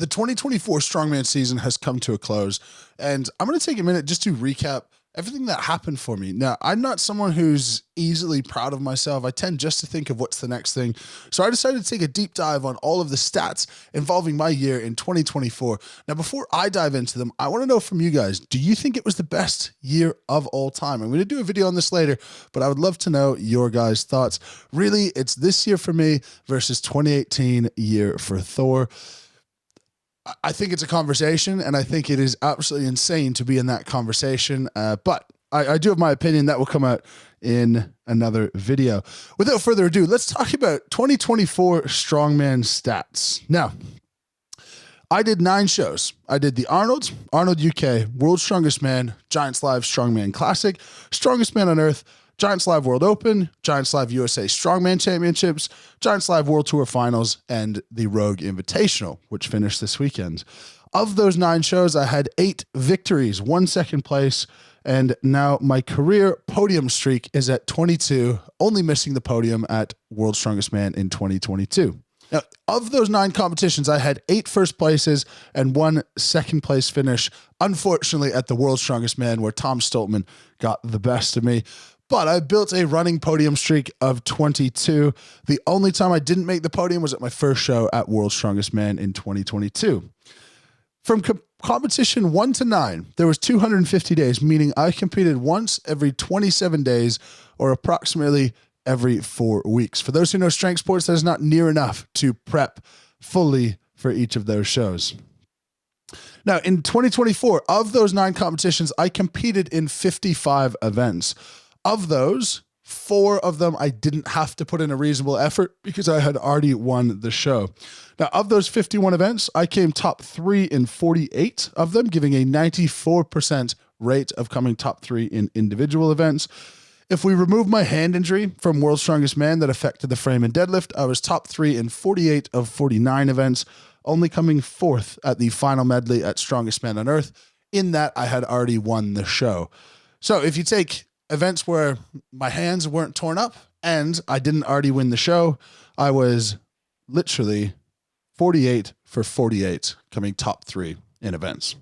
The 2024 Strongman season has come to a close, and I'm going to take a minute just to recap everything that happened for me. Now, I'm not someone who's easily proud of myself. I tend just to think of what's the next thing. So I decided to take a deep dive on all of the stats involving my year in 2024. Now, before I dive into them, I want to know from you guys, do you think it was the best year of all time? I'm going to do a video on this later, but I would love to know your guys' thoughts. Really, it's this year for me versus 2018 year for Thor. I think it's a conversation, and I think it is absolutely insane to be in that conversation. But I do have my opinion that will come out in another video. Without further ado, let's talk about 2024 Strongman stats. Now, I did 9 shows. I did the Arnold UK, World's Strongest Man, Giants Live Strongman Classic, Strongest Man on Earth, Giants Live World Open, Giants Live USA Strongman Championships, Giants Live World Tour Finals, and the Rogue Invitational, which finished this weekend. Of those 9 shows, I had 8 victories, 1 second place, and now my career podium streak is at 22, only missing the podium at World's Strongest Man in 2022. Now, of those 9 competitions, I had 8 first places and 1 second place finish, unfortunately at the World's Strongest Man, where Tom Stoltman got the best of me. But I built a running podium streak of 22. The only time I didn't make the podium was at my first show at World's Strongest Man in 2022. From competition 1 to 9, there was 250 days, meaning I competed once every 27 days or approximately every 4 weeks. For those who know strength sports, that is not near enough to prep fully for each of those shows. Now, in 2024, of those 9 competitions, I competed in 55 events. Of those, 4 of them I didn't have to put in a reasonable effort because I had already won the show. Now, of those 51 events, I came top 3 in 48 of them, giving a 94% rate of coming top 3 in individual events. If we remove my hand injury from World's Strongest Man that affected the frame and deadlift, I was top 3 in 48 of 49 events, only coming 4th at the final medley at Strongest Man on Earth. In that, I had already won the show. So if you take events where my hands weren't torn up and I didn't already win the show, I was literally 48 for 48, coming top 3 in events.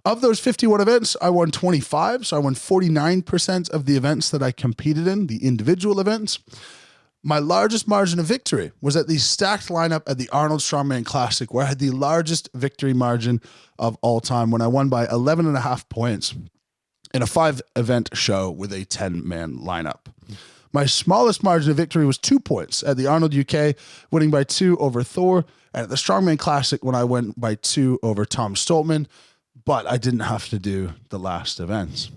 Of those 51 events, I won 25, so I won 49% of the events that I competed in, the individual events. My largest margin of victory was at the stacked lineup at the Arnold Strongman Classic, where I had the largest victory margin of all time when I won by 11.5 points in a 5-event show with a 10-man lineup. My smallest margin of victory was 2 points at the Arnold UK, winning by 2 over Thor, and at the Strongman Classic when I went by 2 over Tom Stoltman, but I didn't have to do the last events.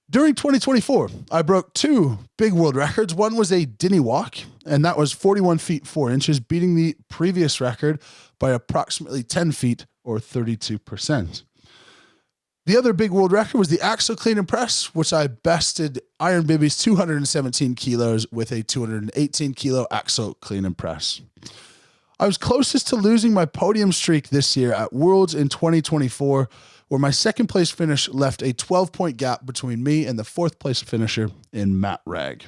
During 2024, I broke 2 big world records. One was a Dinny walk, and that was 41 feet 4 inches, beating the previous record by approximately 10 feet or 32%. The other big world record was the axle clean and press, which I bested Iron Bibby's 217 kilos with a 218 kilo axle clean and press. I was closest to losing my podium streak this year at Worlds in 2024, where my second place finish left a 12-point gap between me and the 4th place finisher in Matt Ragg.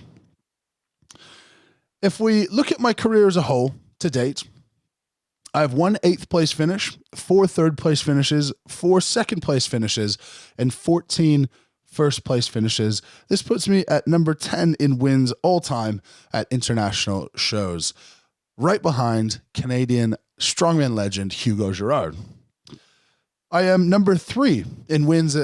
If we look at my career as a whole to date, I have 1 8th place finish, 4 3rd place finishes, 4 2nd place finishes, and 14 first place finishes. This puts me at number 10 in wins all time at international shows, right behind Canadian strongman legend Hugo Girard. I am number 3 in wins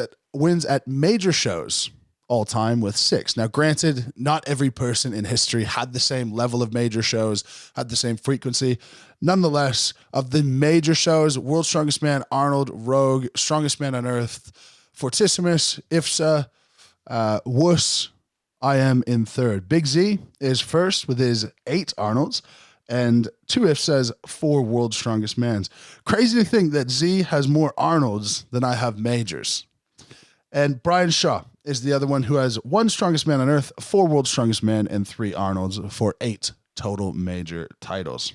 at major shows all time with 6. Now, granted, not every person in history had the same level of major shows, had the same frequency. Nonetheless, of the major shows, World's Strongest Man, Arnold, Rogue, Strongest Man on Earth, Fortissimus, IFSA, Wuss, I am in 3rd. Big Z is 1st with his 8 Arnolds and 2 IFSAs, 4 World's Strongest Mans. Crazy to think that Z has more Arnolds than I have majors. And Brian Shaw is the other one who has 1 Strongest Man on Earth, 4 World's Strongest Man, and 3 Arnolds for 8 total major titles.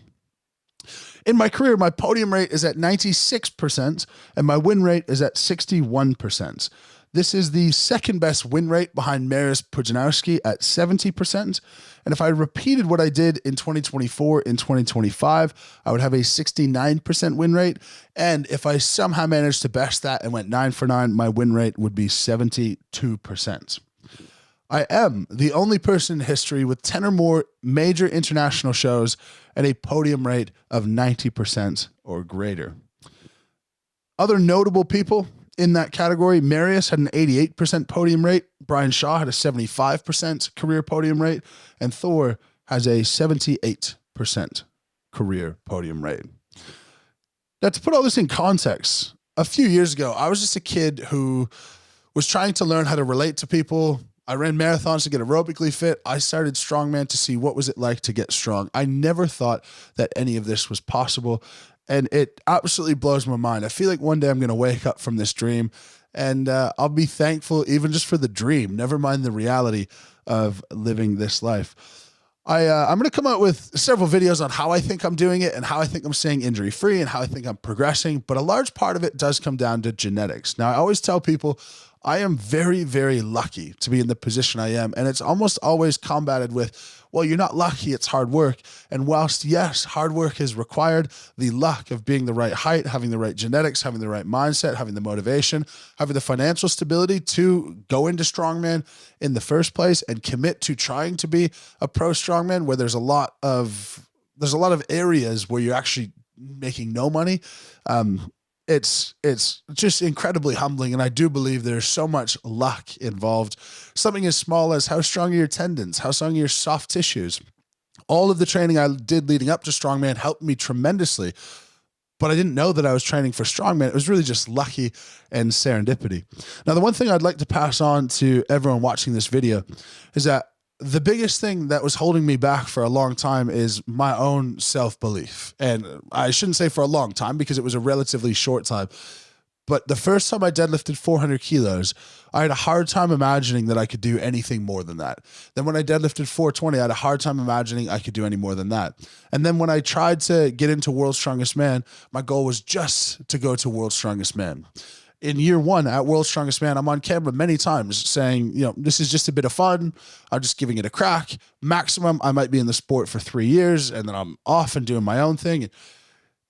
In my career, my podium rate is at 96% and my win rate is at 61%. This is the second best win rate behind Mariusz Pudzianowski at 70%. And if I repeated what I did in 2024 in 2025, I would have a 69% win rate. And if I somehow managed to best that and went 9 for 9, my win rate would be 72%. I am the only person in history with 10 or more major international shows at a podium rate of 90% or greater. Other notable people in that category: Mariusz had an 88% podium rate, Brian Shaw had a 75% career podium rate, and Thor has a 78% career podium rate. Now, to put all this in context, a few years ago, I was just a kid who was trying to learn how to relate to people. I ran marathons to get aerobically fit. I started strongman to see what was it like to get strong. I never thought that any of this was possible, and it absolutely blows my mind. I feel like one day I'm going to wake up from this dream, and I'll be thankful even just for the dream, never mind the reality of living this life. I'm going to come out with several videos on how I think I'm doing it and how I think I'm staying injury-free and how I think I'm progressing, but a large part of it does come down to genetics. Now, I always tell people I am very, very lucky to be in the position I am, and it's almost always combated with, well, you're not lucky, it's hard work. And whilst, yes, hard work is required, the luck of being the right height, having the right genetics, having the right mindset, having the motivation, having the financial stability to go into strongman in the first place and commit to trying to be a pro strongman, where there's a lot of areas where you're actually making no money. It's just incredibly humbling, and I do believe there's so much luck involved. Something as small as how strong are your tendons, how strong are your soft tissues. All of the training I did leading up to strongman helped me tremendously, but I didn't know that I was training for strongman. It was really just lucky and serendipity. Now, the one thing I'd like to pass on to everyone watching this video is that the biggest thing that was holding me back for a long time is my own self-belief. And I shouldn't say for a long time, because it was a relatively short time. But the first time I deadlifted 400 kilos, I had a hard time imagining that I could do anything more than that. Then when I deadlifted 420, I had a hard time imagining I could do any more than that. And then when I tried to get into World's Strongest Man, my goal was just to go to World's Strongest Man. In year one at World's Strongest Man, I'm on camera many times saying, this is just a bit of fun. I'm just giving it a crack. Maximum, I might be in the sport for 3 years, and then I'm off and doing my own thing.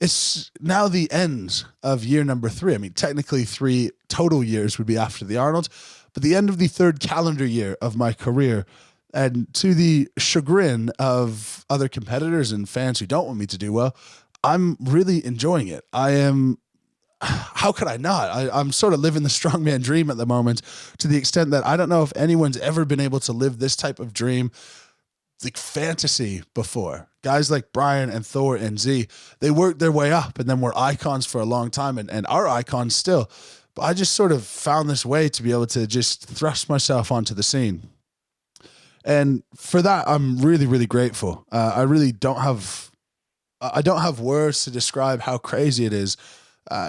It's now the end of year number 3. I mean, technically 3 total years would be after the Arnold, but the end of the 3rd calendar year of my career. And to the chagrin of other competitors and fans who don't want me to do well, I'm really enjoying it. How could I not? I'm sort of living the strongman dream at the moment, to the extent that I don't know if anyone's ever been able to live this type of dream, like fantasy, before. Guys like Brian and Thor and Z, they worked their way up and then were icons for a long time and are icons still. But I just sort of found this way to be able to just thrust myself onto the scene. And for that, I'm really, really grateful. I don't have words to describe how crazy it is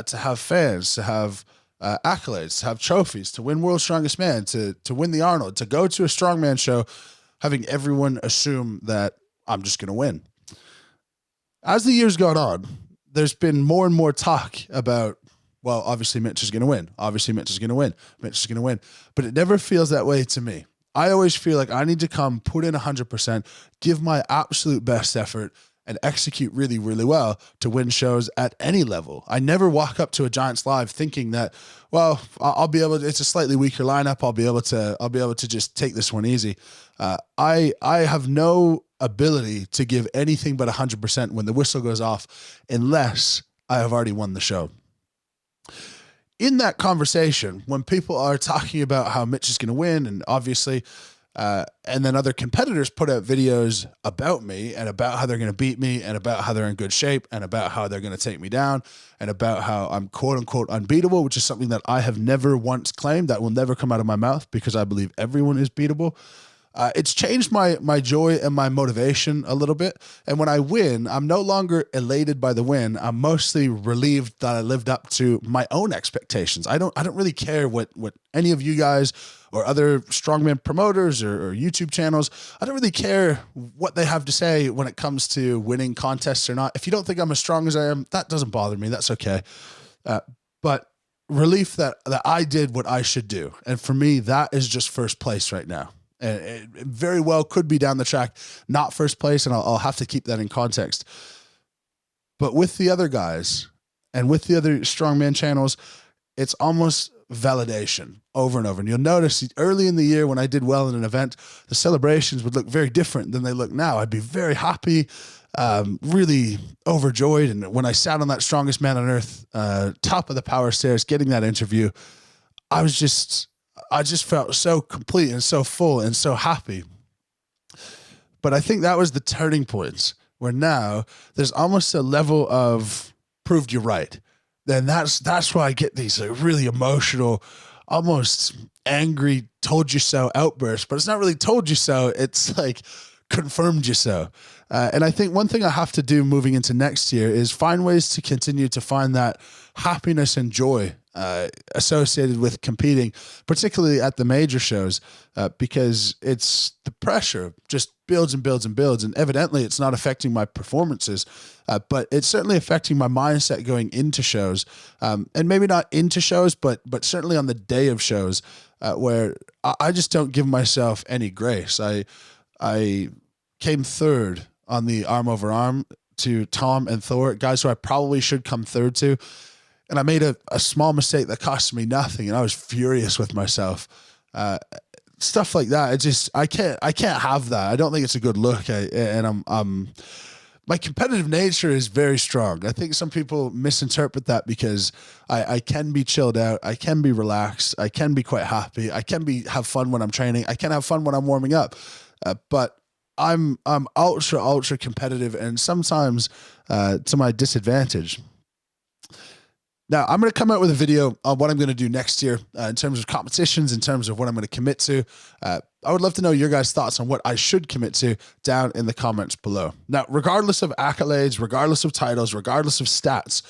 to have fans, to have accolades, to have trophies, to win World's Strongest Man, to win the Arnold, to go to a strongman show, having everyone assume that I'm just going to win. As the years gone on, there's been more and more talk about, well, obviously Mitch is going to win. Obviously Mitch is going to win. Mitch is going to win. But it never feels that way to me. I always feel like I need to come, put in 100%, give my absolute best effort, and execute really, really well to win shows at any level. I never walk up to a Giants Live thinking that, well, I'll be able to, it's a slightly weaker lineup. I'll be able to just take this one easy. I have no ability to give anything but 100% when the whistle goes off, unless I have already won the show. In that conversation, when people are talking about how Mitch is going to win, and obviously, and then other competitors put out videos about me and about how they're going to beat me and about how they're in good shape and about how they're going to take me down and about how I'm quote unquote unbeatable, which is something that I have never once claimed. That will never come out of my mouth, because I believe everyone is beatable. It's changed my joy and my motivation a little bit. And when I win, I'm no longer elated by the win. I'm mostly relieved that I lived up to my own expectations. I don't really care what any of you guys or other strongman promoters or YouTube channels, I don't really care what they have to say when it comes to winning contests or not. If you don't think I'm as strong as I am, that doesn't bother me. That's okay. But relief that I did what I should do. And for me, that is just first place right now. And it very well could be down the track, not first place. And I'll have to keep that in context. But with the other guys and with the other strongman channels, it's almost validation over and over. And you'll notice early in the year when I did well in an event, the celebrations would look very different than they look now. I'd be very happy, really overjoyed. And when I sat on that strongest man on earth, top of the power stairs, getting that interview, I just felt so complete and so full and so happy. But I think that was the turning point where now there's almost a level of proved you're right. Then that's why I get these really emotional, almost angry, told you so outbursts, but it's not really told you so. It's like confirmed you so. And I think one thing I have to do moving into next year is find ways to continue to find that happiness and joy associated with competing, particularly at the major shows, because it's the pressure just builds and builds and builds. And evidently it's not affecting my performances, but it's certainly affecting my mindset going into shows, and maybe not into shows, but certainly on the day of shows, where I just don't give myself any grace. I came third on the arm over arm to Tom and Thor, guys who I probably should come third to. And I made a small mistake that cost me nothing. And I was furious with myself. Stuff like that. I can't have that. I don't think it's a good look. My competitive nature is very strong. I think some people misinterpret that because I can be chilled out. I can be relaxed. I can be quite happy. I can have fun when I'm training. I can have fun when I'm warming up. But I'm ultra competitive, and sometimes to my disadvantage. Now, I'm going to come out with a video on what I'm going to do next year in terms of competitions, in terms of what I'm going to commit to. I would love to know your guys' thoughts on what I should commit to down in the comments below. Now, regardless of accolades, regardless of titles, regardless of stats,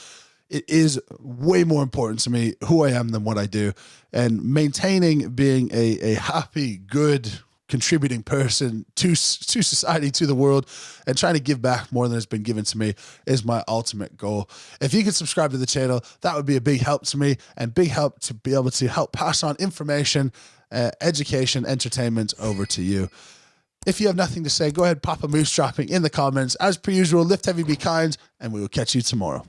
it is way more important to me who I am than what I do. And maintaining being a happy, good, contributing person to society, to the world, and trying to give back more than has been given to me is my ultimate goal. If you could subscribe to the channel, that would be a big help to me, and big help to be able to help pass on information, education, entertainment over to you. If you have nothing to say, go ahead, pop a moose dropping in the comments. As per usual, lift heavy, be kind, and we will catch you tomorrow.